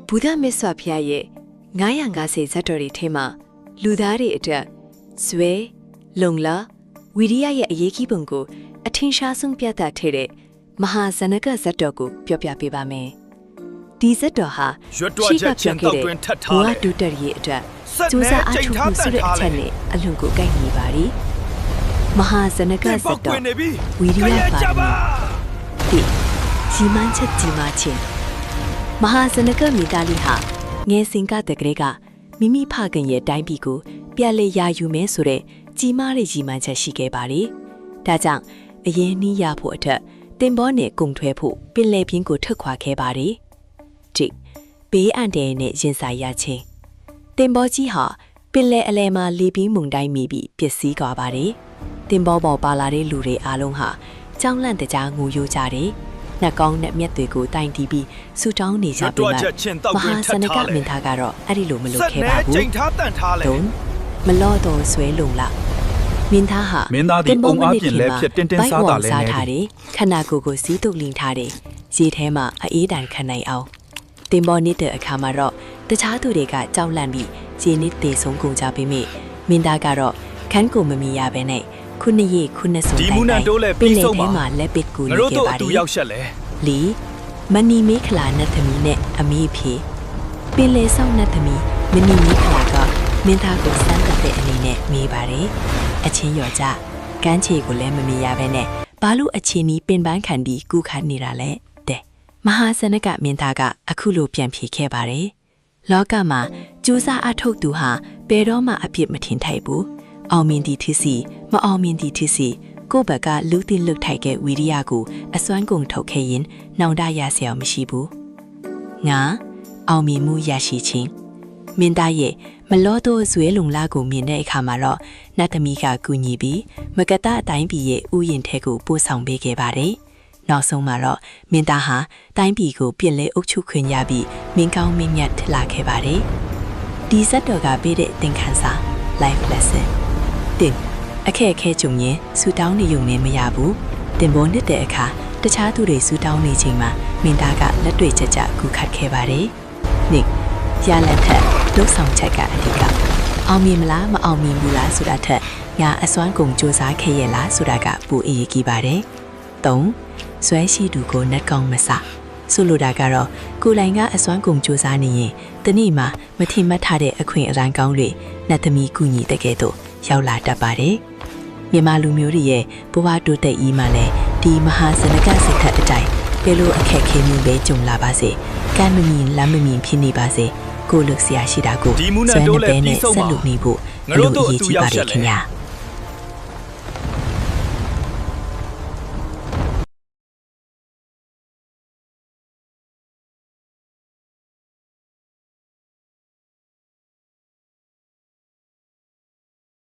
ဗုဒ္ဓမြတ်စွာဘုရားရဲ့950ဇတ်တော်တွေထဲမှာလူသားတွေအတွက်ဇွဲလုံလာဝိရိယရဲ့အရေးကြီးပုံကိုအထင်ရှားဆုံးပြသထည့်တဲ့မဟာဇနကဇတ်တော်ကိုပြောပြပေးပါမယ်။ဒီဇတ်တော်ဟာရှိကပြောခဲ့တဲ့ဘဝတူတရရဲ့အတွက်စူးစမ်းအားထုတ်မှုဆိုတဲ့အချက်နဲ့အလွန်ကိုကိုက်ညီပါသည်။မဟာဇနကဇတ်တော်ဝိရိယပါတိကြီးမန်းချက်ကြီးမချင်းမဟာဇနကမိသားစုဟာငယ်စဉ်ကတည်းကမိမိဖခင်ရဲ့တိုင်းပြည်ကိုပြက်လက်ရယူမယ်ဆိုတဲ့ကြီးမားတဲ့ကြီးမှန်းချက်ရှိခဲ့ပါလေ။ဒါကြောင့်အရင်နှီးရဖို့အတွက်တင်ဘောနဲ့ကုံထွဲဖို့ပင်လယ်ပြင်ကိုထွက်ခွာခဲ့ပါတယ်။ဒီဘေးအန္တရာယ်နဲ့ရင်ဆိုင်ရခြင်းတင်ဘောကြီးဟာပင်လယ်အလယ်မှာလေပြင်းမုန်တိုင်းမိပြီးပျက်စီးသွားပါတယ်။တင်ဘောပေါ်ပါလာတဲ့လူတွေအားလုံးဟာကြောက်လန့်တကြားငိုယိုကြတယ်။နှက်ကောင်းနဲ့မျက်တွေကိုတိုင်တီးပြီးဆူတောင်းနေကြပြီးမှမဟာစနကမင်းသားကတော့အဲ့ဒီလိုမလုပ်ခဲ့ပါဘူး။တုံးမလော့တော့ဆွဲလုံလာမင်းသားဟာမင်းသားဒီအုံအားဖြင့်လည်းဖြစ်တင်းတင်းစားတာလည်းနေတယ်ခန္ဓာကိုယ်ကိုစီးတုပ်လင်းထားတယ်ရေထဲမှာအေးတန်ခံနိုင်အောင်တင်ပေါ်နေတဲ့အခါမှာတော့တခြားသူတွေကကြောက်လန့်ပြီးရေနစ်သေးဆုံးကုန်ကြပြီးမိမင်းသားကတော့ခန်းကိုမမီရဘဲနဲ့ခုနှစ်ရက်ခုနှစ်စုံတိုင်းပင်လယ်ထဲမှာလက်ပစ်ကိုနေခဲ့ပါတယ်လီမနီမေခလာနတ်သမီးနဲ့အမေဖြေပင်လယ်ဆောင်နတ်သမီးမနီမေခလာကမင်းသားကိုစမ်းတဲ့အနေနဲ့မေးပါတယ်အချင်းရော်ကြကန်းချေကိုလည်းမမီရဘဲနဲ့ဘာလို့အချင်းကြီးပင်ပန်းခံပြီးကူခတ်နေတာလဲတဲ့မဟာစနကမင်းသားကအခုလိုပြန်ဖြေခဲ့ပါတယ်လောကမှာကျူးစာအထုတ်သူဟာဘယ်တော့မှအပြစ်မထင်ထိုက်ဘူးအောင်မြင်သည်ဖြစ်စီမအောင်မြင်သည်ဖြစ်စီကိုယ့်ဘက်ကလူသိလွတ်ထိုက်တဲ့ဝီရိယကိုအစွမ်းကုန်ထုတ်ခဲ့ရင်နှောင်တရစရာမရှိဘူးငါအောင်မြင်မှုရရှိခြင်းမင်းသားရဲ့မလောတော့ဇွဲလုံလာကိုမြင်တဲ့အခါမှာတော့နတ်သမီးကကူညီပြီးမကတအတိုင်းပြည်ရဲ့ဥယျာဉ်ထဲကိုပို့ဆောင်ပေးခဲ့ပါတယ်နောက်ဆုံးမှာတော့မင်းသားဟာတိုင်းပြည်ကိုပြစ်လဲအုပ်ချုပ်ခွင့်ရပြီးမင်းကောင်းမင်းမြတ်ထလာခဲ့ပါတယ်ဒီဇတ်တော်ကပေးတဲ့သင်ခန်းစာ life lesson တင်အခက်အခဲကြုံရင်ဆူတောင်းနေုံနဲ့မရဘူးတင်ပေါ်နှစ်တဲ့အခါတခြားသူတွေဆူတောင်းနေချိန်မှာမင်းသားကလက်တွေ့ချက်ကူခတ်ခဲ့ပါတယ်နိရလက်ထက်လှုပ်ဆောင်ချက်ကအဓိကအောင်မြင်မလားမအောင်မြင်ဘူးလားဆိုတာထက်ငါအစွမ်းကုန်စူးစမ်းခဲ့ရဲ့လားဆိုတာကပိုအရေးကြီးပါတယ်၃ဇွဲရှိသူကိုနှက်ကောင်းမစဆိုလိုတာကတော့ကိုယ်တိုင်ကအစွမ်းကုန်စူးစမ်းနေရင်တနေ့မှမထင်မှတ်ထားတဲ့အခွင့်အရေးကောင်းတွေနတ်သမီးကူညီတဲ့ကဲ့သို့ရောက်လာတတ်ပါတယ်မြန်မာလူမျိုးတွေရဲ့ဘဝတိုးတက်ရေးမှာလည်းဒီမဟာစနကစိတ်ဓာတ်အတိုင်းဘယ်လိုအခက်အခဲမျိုးပဲကြုံလာပါစေကံမမြင်လမ်းမမြင်ဖြစ်နေပါစေကိုယ်လွတ်စရာရှိတာကိုဇွဲနဲ့ပဲနဲ့ဆက်လုပ်နေဖို့အလိုအရေးကြီးပါတယ်ခင်ဗျာ